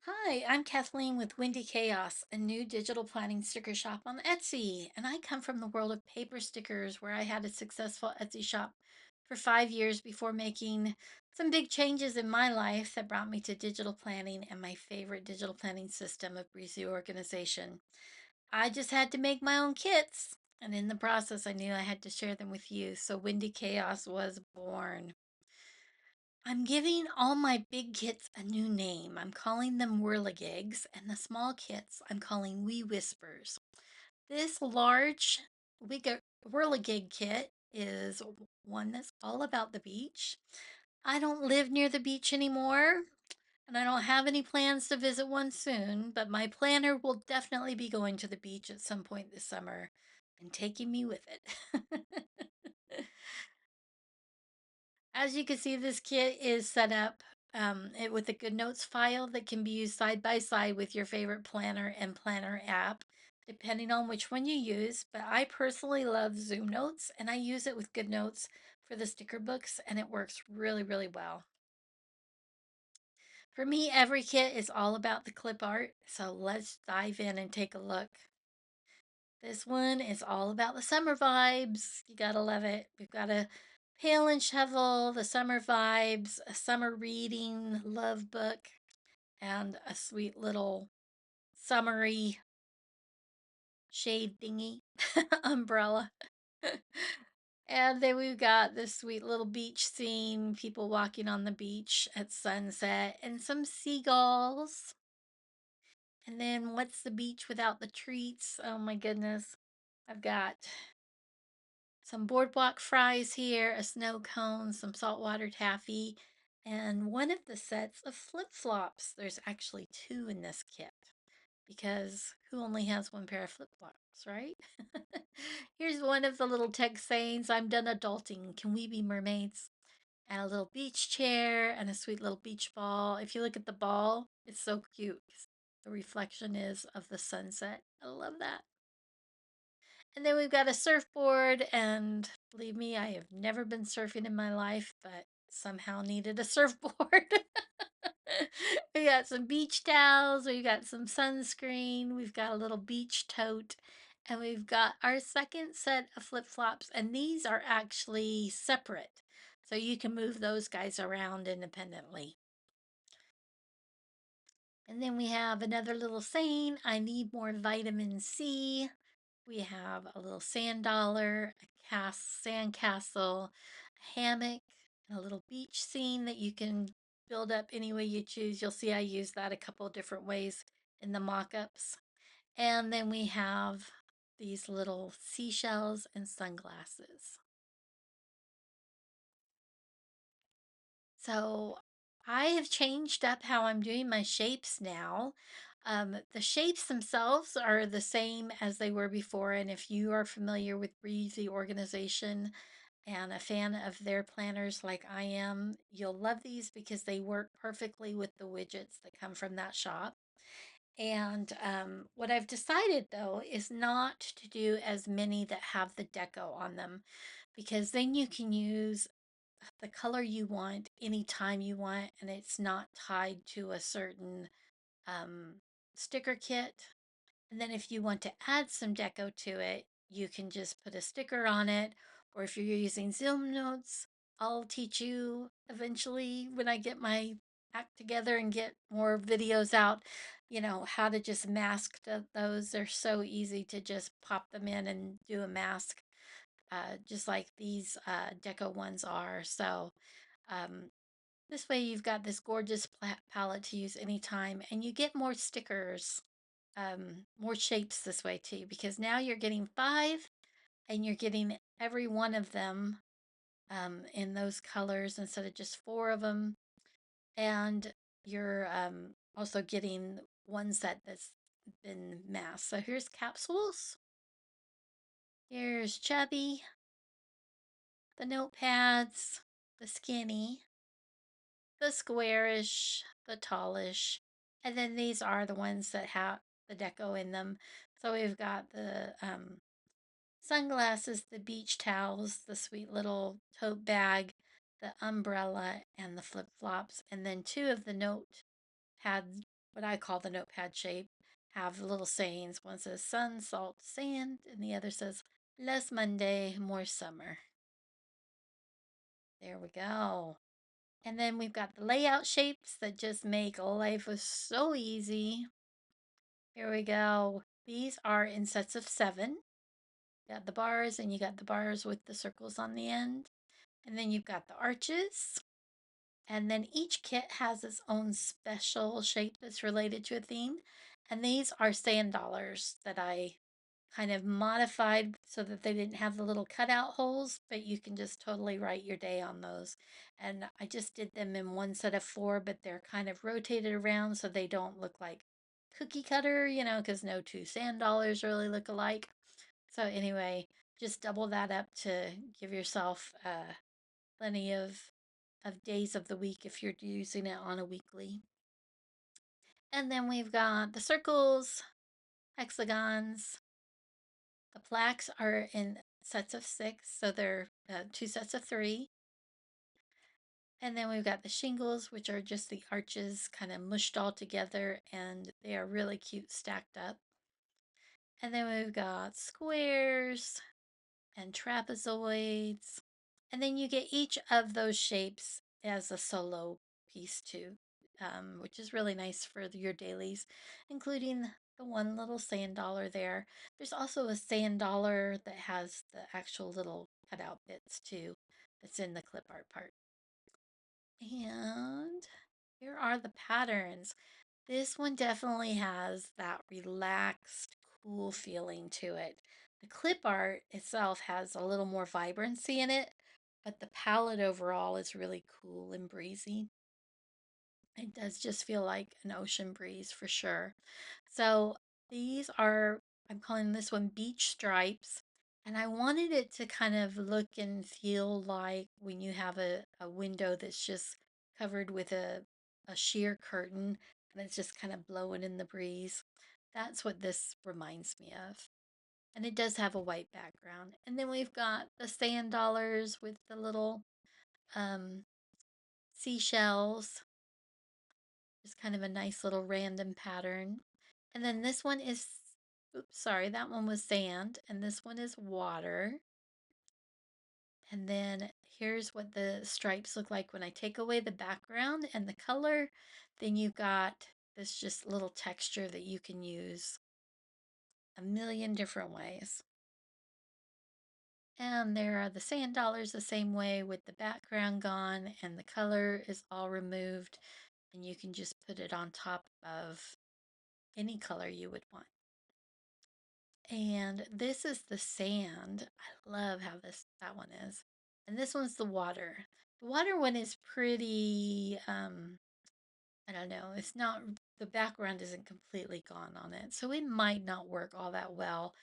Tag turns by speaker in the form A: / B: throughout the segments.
A: Hi, I'm Kathleen with Windy Chaos, a new digital planning sticker shop on Etsy. And I come from the world of paper stickers, where I had a successful Etsy shop for 5 years before making some big changes in my life that brought me to digital planning and my favorite digital planning system of Breezy Organization. I just had to make my own kits. And in the process, I knew I had to share them with you. So Windy Chaos was born. I'm giving all my big kits a new name. I'm calling them Whirligigs, and the small kits I'm calling Wee Whispers. This large Whirligig kit is one that's all about the beach. I don't live near the beach anymore, and I don't have any plans to visit one soon, but my planner will definitely be going to the beach at some point this summer and taking me with it. As you can see, this kit is set up with a Good Notes file that can be used side by side with your favorite planner and planner app, depending on which one you use. But I personally love Zoom Notes, and I use it with Good Notes for the sticker books, and it works really, really well. For me, every kit is all about the clip art, so let's dive in and take a look. This one is all about the summer vibes. You gotta love it. We've got a pail and shovel, the summer vibes, a summer reading love book, and a sweet little summery shade thingy umbrella. And then we've got this sweet little beach scene, people walking on the beach at sunset, and some seagulls. And then what's the beach without the treats? Oh my goodness. I've got some boardwalk fries here, a snow cone, some saltwater taffy, and one of the sets of flip flops. There's actually two in this kit because who only has one pair of flip flops, right? Here's one of the little text sayings: I'm done adulting. Can we be mermaids? And a little beach chair and a sweet little beach ball. If you look at the ball, it's so cute. The reflection is of the sunset. I love that. And then we've got a surfboard, and believe me, I have never been surfing in my life, but somehow needed a surfboard. We got some beach towels, we got some sunscreen, we've got a little beach tote, and we've got our second set of flip flops, and these are actually separate. So you can move those guys around independently. And then we have another little saying: I need more vitamin C. We have a little sand dollar, a sand castle, a hammock, and a little beach scene that you can build up any way you choose. You'll see I use that a couple of different ways in the mock-ups. And then we have these little seashells and sunglasses. So I have changed up how I'm doing my shapes now. The shapes themselves are the same as they were before. And if you are familiar with Breezy Organization and a fan of their planners like I am, you'll love these because they work perfectly with the widgets that come from that shop. And what I've decided though is not to do as many that have the deco on them, because then you can use the color you want anytime you want, and it's not tied to a certain um, sticker kit. And then if you want to add some deco to it, you can just put a sticker on it. Or if you're using Zoom Notes, I'll teach you eventually when I get my act together and get more videos out, how to just mask those. They're so easy to just pop them in and do a mask, just like these deco ones are. So um, this way you've got this gorgeous palette to use anytime, and you get more stickers, more shapes this way too, because now you're getting five and you're getting every one of them in those colors instead of just four of them. And you're also getting one set that's been masked. So here's capsules, here's chubby, the notepads, the skinny, the squarish, the tallish, and then these are the ones that have the deco in them. So we've got the sunglasses, the beach towels, the sweet little tote bag, the umbrella, and the flip flops, and then two of the note pads what I call the notepad shape, have little sayings. One says sun, salt, sand, and the other says less Monday, more summer. There we go. And then we've got the layout shapes that just make life so easy. Here we go. These are in sets of 7. You got the bars, and you got the bars with the circles on the end. And then you've got the arches. And then each kit has its own special shape that's related to a theme. And these are sand dollars that I kind of modified so that they didn't have the little cutout holes, but you can just totally write your day on those. And I just did them in one set of 4, but they're kind of rotated around so they don't look like cookie cutter, because no two sand dollars really look alike. So anyway, just double that up to give yourself plenty of days of the week if you're using it on a weekly. And then we've got the circles, hexagons. The plaques are in sets of 6, so they're 2 sets of 3. And then we've got the shingles, which are just the arches kind of mushed all together, and they are really cute stacked up. And then we've got squares and trapezoids. And then you get each of those shapes as a solo piece too, which is really nice for your dailies, including the one little sand dollar there. There's also a sand dollar that has the actual little cutout bits too, that's in the clip art part. And here are the patterns. This one definitely has that relaxed, cool feeling to it. The clip art itself has a little more vibrancy in it, but the palette overall is really cool and breezy. It does just feel like an ocean breeze for sure. So these are, I'm calling this one Beach Stripes. And I wanted it to kind of look and feel like when you have a window that's just covered with a sheer curtain and it's just kind of blowing in the breeze. That's what this reminds me of. And it does have a white background. And then we've got the sand dollars with the little um, seashells. Just kind of a nice little random pattern. And then this one is, oops, sorry, that one was sand, and this one is water. And then here's what the stripes look like when I take away the background and the color. Then you've got this just little texture that you can use a million different ways. And there are the sand dollars the same way with the background gone and the color is all removed. And you can just put it on top of any color you would want. And this is the sand. I love how that one is. And this one's the water. The water one is pretty I don't know, it's not, the background isn't completely gone on it. So it might not work all that well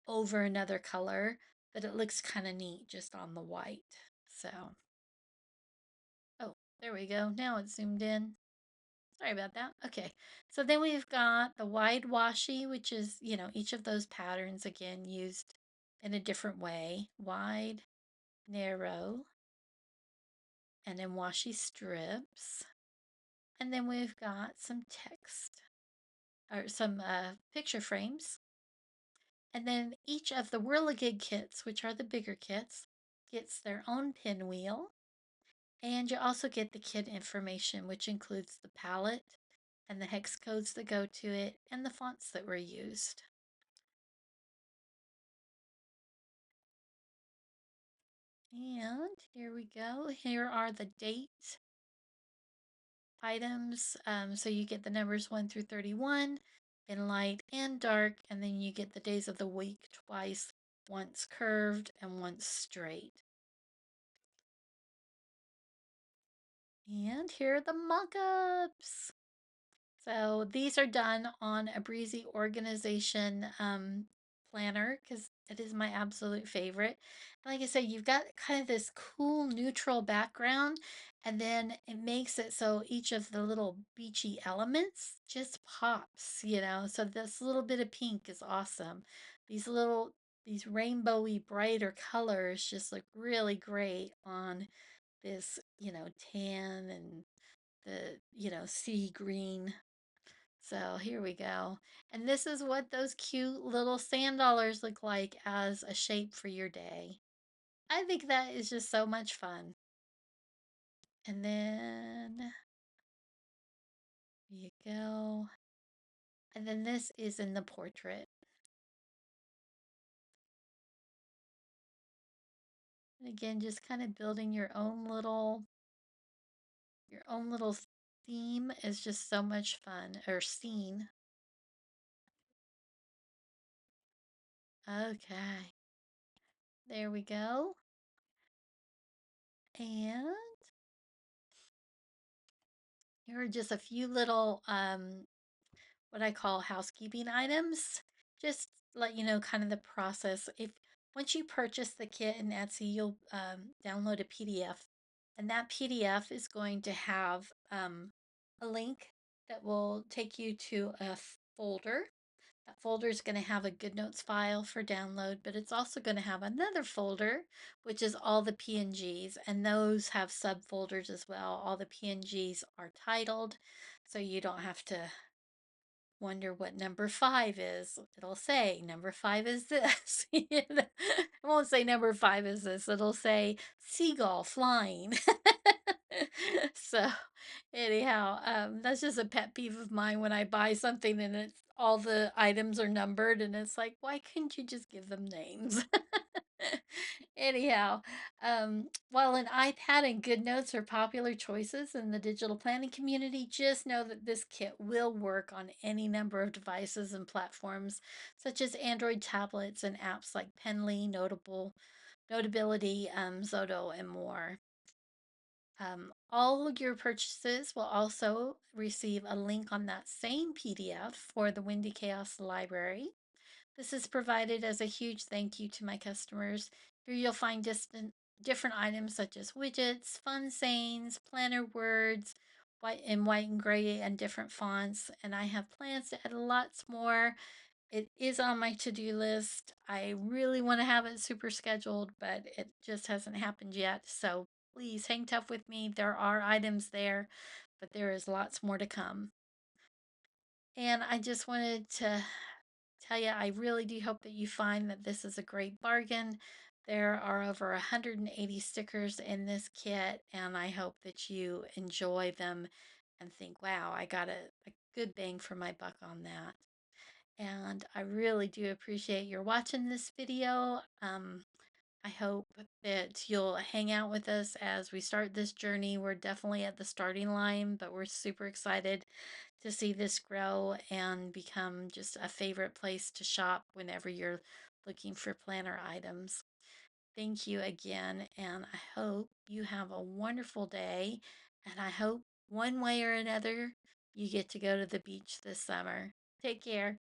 A: over another color, but it looks kind of neat just on the white. So, oh, there we go. Now it's zoomed in. Sorry about that. Okay, so then we've got the wide washi, which is, each of those patterns again used in a different way. Wide, narrow, and then washi strips. And then we've got some text or some picture frames. And then each of the Whirligig kits, which are the bigger kits, gets their own pinwheel. And you also get the kit information, which includes the palette and the hex codes that go to it and the fonts that were used. And here we go. Here are the date items. So you get the numbers 1 through 31 in light and dark, and then you get the days of the week twice, once curved and once straight. And here are the mock-ups. So these are done on a Breezy organization planner because it is my absolute favorite. Like I said, you've got kind of this cool neutral background, and then it makes it so each of the little beachy elements just pops. So this little bit of pink is awesome. These rainbowy brighter colors just look really great on this, tan and the, sea green. So here we go. And this is what those cute little sand dollars look like as a shape for your day. I think that is just so much fun. And then here you go. And then this is in the portrait. And again, just kind of building your own little theme is just so much fun. Or scene. Okay. There we go. And here are just a few little what I call housekeeping items. Just let you know kind of the process. If once you purchase the kit in Etsy, you'll download a PDF, and that PDF is going to have a link that will take you to a folder. That folder is going to have a Good Notes file for download, but it's also going to have another folder, which is all the PNGs, and those have subfolders as well. All the PNGs are titled, so you don't have to wonder what number 5 is. It'll say number 5 is this. It won't say number 5 is this. It'll say seagull flying. So, anyhow, that's just a pet peeve of mine when I buy something and it's all the items are numbered and it's like, why couldn't you just give them names? Anyhow, while an iPad and GoodNotes are popular choices in the digital planning community, just know that this kit will work on any number of devices and platforms, such as Android tablets and apps like Penly, Notability, Zoto, and more. All your purchases will also receive a link on that same PDF for the Windy Chaos Library. This is provided as a huge thank you to my customers. Here you'll find different items such as widgets, fun sayings, planner words, white and gray and different fonts. And I have plans to add lots more. It is on my to-do list. I really want to have it super scheduled, but it just hasn't happened yet. So please hang tough with me. There are items there, but there is lots more to come. And I just wanted to tell you, I really do hope that you find that this is a great bargain. There are over 180 stickers in this kit, and I hope that you enjoy them and think, wow, I got a good bang for my buck on that. And I really do appreciate your watching this video. I hope that you'll hang out with us as we start this journey. We're definitely at the starting line, but we're super excited to see this grow and become just a favorite place to shop whenever you're looking for planner items. Thank you again, and I hope you have a wonderful day. And I hope one way or another you get to go to the beach this summer. Take care.